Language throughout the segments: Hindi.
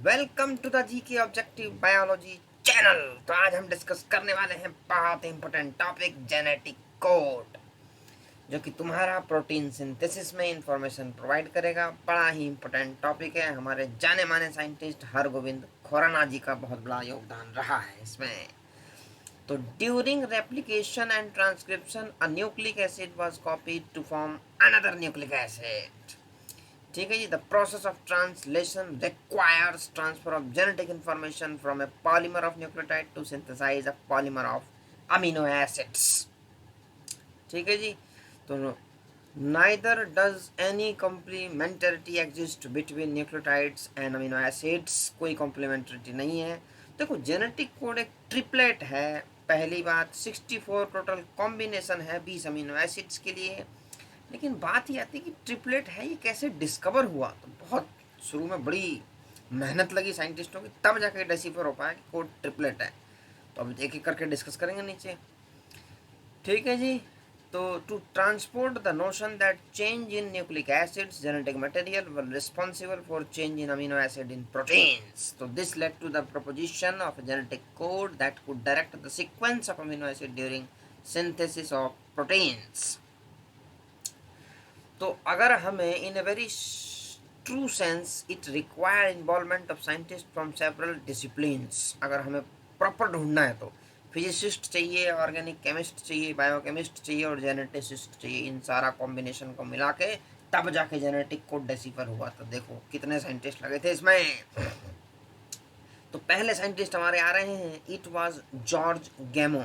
Welcome to the GK objective biology channel. तो आज हम डिस्कस करने वाले हैं बहुत इंपॉर्टेंट टॉपिक जेनेटिक कोड, जो कि तुम्हारा प्रोटीन सिंथेसिस में इंफॉर्मेशन प्रोवाइड करेगा। बड़ा ही इंपॉर्टेंट टॉपिक है। हमारे जाने माने साइंटिस्ट हरगोविंद खुराना जी का बहुत बड़ा योगदान रहा है इसमें। तो during replication and transcription a nucleic acid was copied to form another nucleic acid. ठीक है जी। The process of translation requires transfer of genetic information from a polymer of nucleotide to synthesize a polymer of amino acids. ठीक है जी। तो neither does any complementarity exist between nucleotides and amino acids. कोई कॉम्प्लीमेंटरिटी नहीं है। देखो, जेनेटिक कोड एक ट्रिपलेट है। पहली बात, 64 टोटल कॉम्बिनेशन है 20 अमीनो एसिड्स के लिए। लेकिन बात ये आती है कि ट्रिपलेट है, ये कैसे डिस्कवर हुआ। तो बहुत शुरू में बड़ी मेहनत लगी साइंटिस्टों की, तब जाके डिसिफर हो पाया कि कोड ट्रिपलेट है। तो अब एक एक करके डिस्कस करेंगे नीचे। ठीक है जी। तो to transport the notion that change in nucleic acids genetic material were responsible for change in amino acid in proteins. तो this led to the proposition of genetic code that could direct the sequence of amino acid during synthesis of proteins. तो अगर हमें in a very true sense it require involvement of scientist from several disciplines. अगर हमें प्रॉपर ढूंढना है तो फिजिसिस्ट चाहिए, ऑर्गेनिक केमिस्ट चाहिए, बायोकेमिस्ट चाहिए और जेनेटिसिस्ट चाहिए। इन सारा कॉम्बिनेशन को मिला के तब जाके जेनेटिक कोड डिसिफर हुआ। तो देखो कितने साइंटिस्ट लगे थे इसमें। तो पहले साइंटिस्ट हमारे आ रहे हैं, इट वाज जॉर्ज गैमो।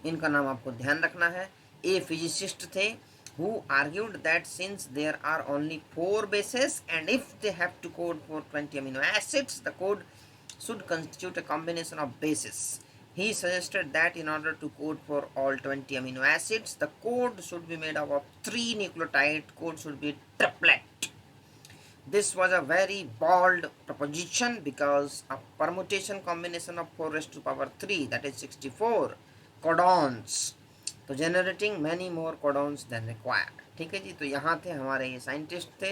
इनका नाम आपको ध्यान रखना है। ए फिजिसिस्ट थे who argued that since there are only 4 bases and if they have to code for 20 amino acids, the code should constitute a combination of bases. He suggested that in order to code for all 20 amino acids, the code should be made up of 3 nucleotide. Code should be triplet. This was a very bold proposition because a permutation combination of 4 raised to power 3, that is 64 codons, तो generating many more codons than required. ठीक है जी। तो यहाँ थे हमारे ये साइंटिस्ट थे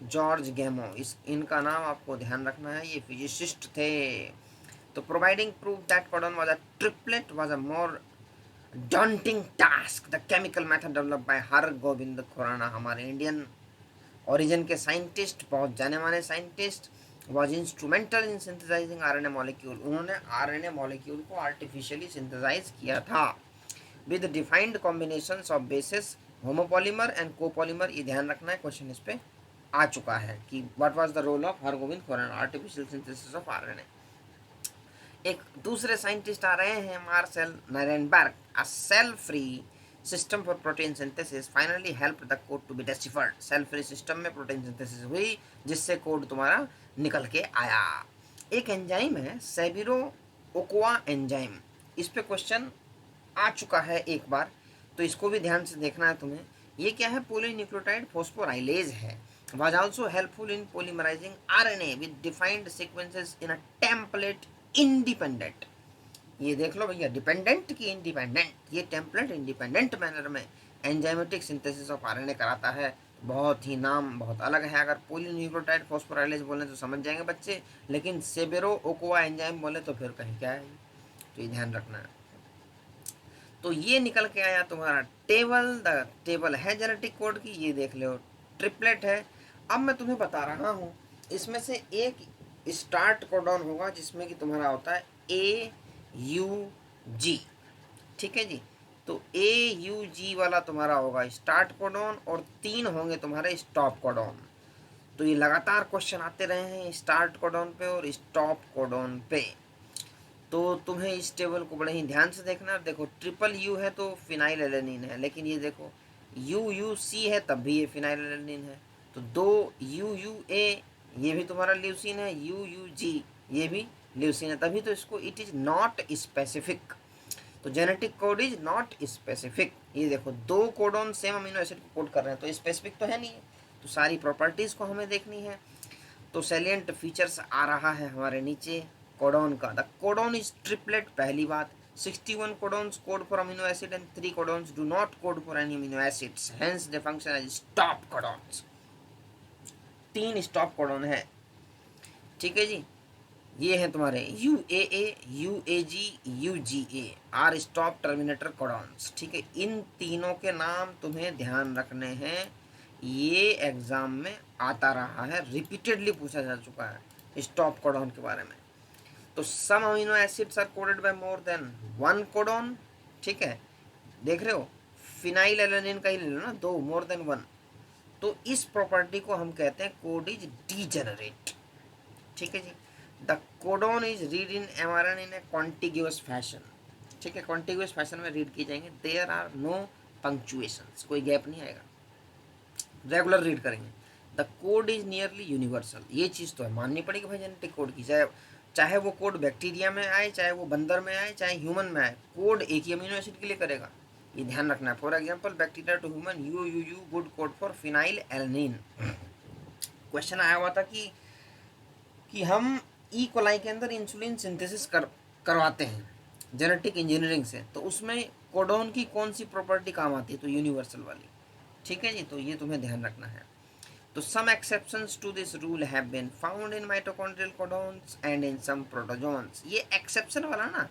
जॉर्ज गैमो। इनका नाम आपको ध्यान रखना है, ये फिजिसिस्ट थे। तो providing proof that codon was a triplet was a more daunting task. The chemical method developed by Hargobind Khorana, हमारे इंडियन ओरिजिन के साइंटिस्ट, बहुत जाने माने scientist, was instrumental in synthesizing RNA molecule. उन्होंने आरएनए मॉलिक्यूल को आर्टिफिशियली सिंथेसाइज किया था with defined combinations of bases, homopolymer and copolymer. ये ध्यान रखना है, क्वेश्चन इस पे आ चुका है कि what was the role of Hargobind Khorana artificial synthesis of RNA. एक दूसरे साइंटिस्ट आ रहे हैं, Marcel Nirenberg. A cell free system for protein synthesis finally help the code to be deciphered. Cell free system में प्रोटीन सिंथेसिस हुई जिससे कोड तुम्हारा निकल के आया। एक एंजाइम है सेबिरो ओकोआ एंजाइम, इस पे क्वेश्चन आ चुका है एक बार, तो इसको भी ध्यान से देखना है तुम्हें। ये क्या है? पॉलीन्यूक्लियोटाइड फॉस्फोराइलेज है। was also helpful in polymerizing RNA with defined sequences in a template independent। ये देख लो भैया, डिपेंडेंट की इंडिपेंडेंट, ये टेम्पलेट इंडिपेंडेंट मैनर में एंजाइमेटिक सिंथेसिस ऑफ आरएनए कराता है। बहुत ही नाम बहुत अलग है। अगर पॉलीन्यूक्लियोटाइड फॉस्फोराइलेज बोले तो समझ जाएंगे बच्चे, लेकिन सेबेरो ओकोआ एंजाइम बोले तो फिर कहीं क्या है। तो ये ध्यान रखना है। तो ये निकल के आया तुम्हारा टेबल। द टेबल है जेनेटिक कोड की, ये देख लो ट्रिपलेट है। अब मैं तुम्हें बता रहा हूँ, इसमें से एक स्टार्ट कोडॉन होगा जिसमें कि तुम्हारा होता है AUG। ठीक है जी। तो AUG वाला तुम्हारा होगा स्टार्ट कोडॉन और 3 होंगे तुम्हारे स्टॉप कोडॉन। तो ये लगातार क्वेश्चन आते रहे हैं स्टार्ट कोडॉन पे और स्टॉप कोडॉन पे। तो तुम्हें इस टेबल को बड़े ही ध्यान से देखना है। देखो ट्रिपल यू है तो फिनाइल एलेनिन है, लेकिन ये देखो UUC है तब भी ये फिनाइल एलेनिन है। तो 2 UUA ये भी तुम्हारा ल्यूसिन है, UUG ये भी ल्यूसिन है, तभी तो इसको इट इज नॉट स्पेसिफिक। तो genetic code is not specific. ये देखो 2 कोडॉन सेम अमीनो एसिड को कोड कर रहे हैं तो स्पेसिफिक तो है नहीं है। तो सारी प्रॉपर्टीज को हमें देखनी है। तो सैलिएंट फीचर्स आ रहा है हमारे नीचे कोडॉन का। द कोडॉन इज ट्रिपलेट, पहली बात। 61 codons code for amino acid and 3 codons do not code for any amino acids, hence they function as stop codons. 3 stop codon है। ठीक है जी। ये हैं तुम्हारे UAA, UAG, UGA are stop terminator codons. ठीक है, इन तीनों के नाम तुम्हें ध्यान रखने हैं। ये एग्जाम में आता रहा है, रिपीटेडली पूछा जा चुका है स्टॉप कोडॉन के बारे में। तो some amino acids are coded by more than one codon. ठीक है, देख रहे हो, फिनाइल एलेनिन का ही ले लो ना, दो, मोर देन वन। तो इस प्रॉपर्टी को हम कहते हैं कोड इज डीजेनरेट। ठीक है जी। The codon is read in mRNA in a contiguous fashion. ठीक है, कॉन्टिग्यूअस फैशन में रीड किए जाएंगे। देयर आर नो पंक्चुएशंस, कोई गैप नहीं आएगा, रेगुलर रीड करेंगे। The code is nearly universal, ये चीज़ तो है, माननी पड़ेगी भाई जेनेटिक कोड की। चाहे चाहे वो कोड बैक्टीरिया में आए, चाहे वो बंदर में आए, चाहे ह्यूमन में आए, कोड एक ही अमीनो एसिड के लिए करेगा, ये ध्यान रखना है। For example bacteria to human you good code for phenylalanine. Question आया हुआ था कि हम ई कोलाई के अंदर इंसुलिन सिंथेसिस करवाते हैं जेनेटिक इंजीनियरिंग से, तो उसमें कोडोन की कौन सी प्रॉपर्टी काम आती है, तो यूनिवर्सल वाली। ठीक है जी, तो ये तुम्हें ध्यान रखना है। तो some exceptions to this rule have been found in mitochondrial codons and in some protozoans। ये एक्सेप्शन वाला ना,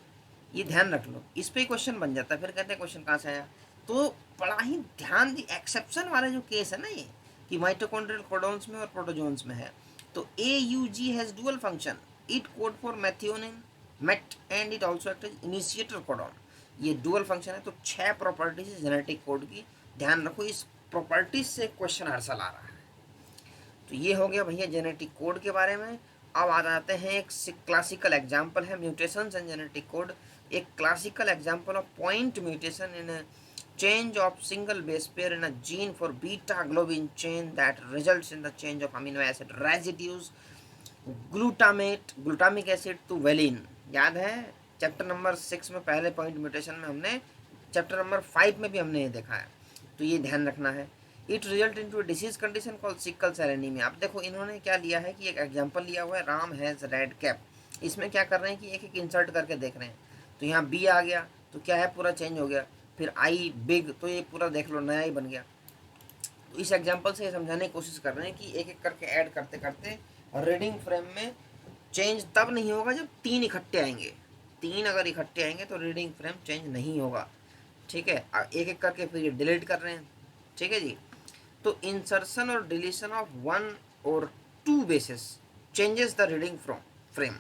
ये ध्यान रख लो, इस पे क्वेश्चन बन जाता है। फिर कहते हैं क्वेश्चन कहाँ से आया, तो बड़ा ही ध्यान दी, एक्सेप्शन वाले जो केस है ना ये, कि माइटोकॉन्ड्रियल कोडॉन्स में और प्रोटोजोन्स में है। तो AUG has dual function, it code for methionine met and it also act as initiator codon. ये डुअल फंक्शन है। तो 6 प्रॉपर्टीज जेनेटिक कोड की, ध्यान रखो, इस प्रॉपर्टीज से क्वेश्चन हर साल आ रहा है। तो ये हो गया भैया जेनेटिक कोड के बारे में। अब आ जाते हैं, एक क्लासिकल एग्जाम्पल है म्यूटेशंस एंड जेनेटिक कोड। एक classical example of point mutation in change of single base pair in a gene for beta globin chain that results in the change of amino acid residues glutamic acid to valine। याद है चैप्टर नंबर 6 में पहले पॉइंट म्यूटेशन में हमने, चैप्टर नंबर 5 में भी हमने ये देखा है, तो ये ध्यान रखना है। It result into disease condition called sickle cell anaemia. अब देखो इन्होंने क्या लिया है कि एक एग्जाम्पल लिया हुआ है, राम हैज रेड कैप। इसमें क्या कर रहे हैं कि एक एक इंसर्ट करके देख रहे हैं। तो यहाँ बी आ गया तो क्या है, पूरा चेंज हो गया। फिर आई बिग, तो ये पूरा देख लो नया ही बन गया। तो इस एग्जाम्पल से ये समझाने की कोशिश कर रहे हैं कि एक एक करके ऐड करते करते रीडिंग फ्रेम में चेंज तब नहीं होगा जब 3 इकट्ठे आएंगे। 3 अगर इकट्ठे आएंगे तो रीडिंग फ्रेम चेंज नहीं होगा। ठीक है, एक एक करके फिर ये डिलीट कर रहे हैं। ठीक है जी। तो इंसर्शन और डिलीशन ऑफ 1 और 2 basis changes the reading frame.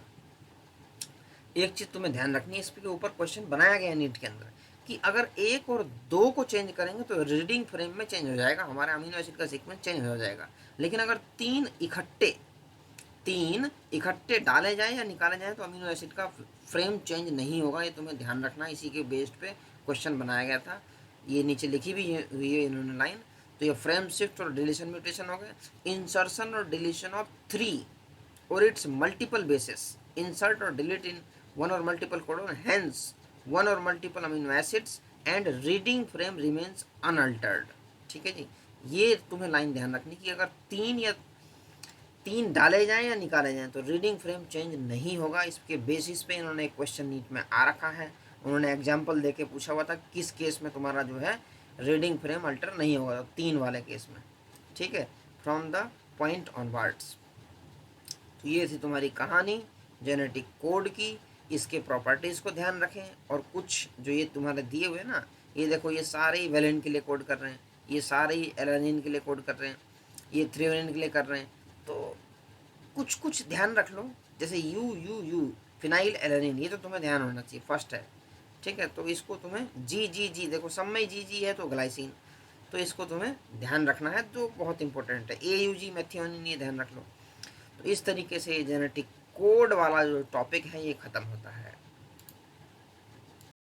एक चीज तुम्हें ध्यान रखनी है, इसके ऊपर क्वेश्चन बनाया गया नीट के अंदर कि अगर 1 और 2 को चेंज करेंगे तो रीडिंग फ्रेम में चेंज हो जाएगा, हमारे अमीनो एसिड का सीक्वेंस चेंज हो जाएगा। लेकिन अगर 3 इकट्ठे डाले जाए या निकाले जाए तो अमीनो एसिड का फ्रेम चेंज नहीं होगा। ये तुम्हें ध्यान रखना, इसी के बेस्ड पे क्वेश्चन बनाया गया था। ये नीचे लिखी भी हुई है इन्होंने लाइन। तो ये फ्रेम शिफ्ट और डिलीशन म्यूटेशन हो गए। इंसर्शन और डिलीशन ऑफ 3 और इट्स मल्टीपल बेसिस, इंसर्ट और डिलीट इन 1 और मल्टीपल कोडोन, हेंस 1 और multiple amino acids and reading frame remains unaltered. ठीक है जी, ये तुम्हें लाइन ध्यान रखनी कि अगर 3 डाले जाएं या निकाले जाएं तो रीडिंग फ्रेम चेंज नहीं होगा। इसके बेसिस पे इन्होंने एक क्वेश्चन नीट में आ रखा है। उन्होंने एग्जाम्पल देके पूछा हुआ था किस केस में तुम्हारा जो है रीडिंग फ्रेम अल्टर नहीं होगा, 3 वाले केस में। ठीक है, फ्रॉम द पॉइंट ऑनवर्ड्स। तो ये थी तुम्हारी कहानी जेनेटिक कोड की। इसके प्रॉपर्टीज़ को ध्यान रखें। और कुछ जो ये तुम्हारे दिए हुए ना, ये देखो, ये सारे ही वेलिन के लिए कोड कर रहे हैं, ये सारे ही एलानिन के लिए कोड कर रहे हैं, ये थ्रेओनिन के लिए कर रहे हैं। तो कुछ कुछ ध्यान रख लो, जैसे यू फिनाइल एलानिन, ये तो तुम्हें ध्यान होना चाहिए, फर्स्ट है। ठीक है, तो इसको तुम्हें जी देखो, सब में जी है तो ग्लाइसिन, तो इसको तुम्हें ध्यान रखना है, तो बहुत इंपॉर्टेंट है। AUG मेथियोनिन, ये ध्यान रख लो। तो इस तरीके से जेनेटिक कोड वाला जो टॉपिक है ये ख़त्म होता है।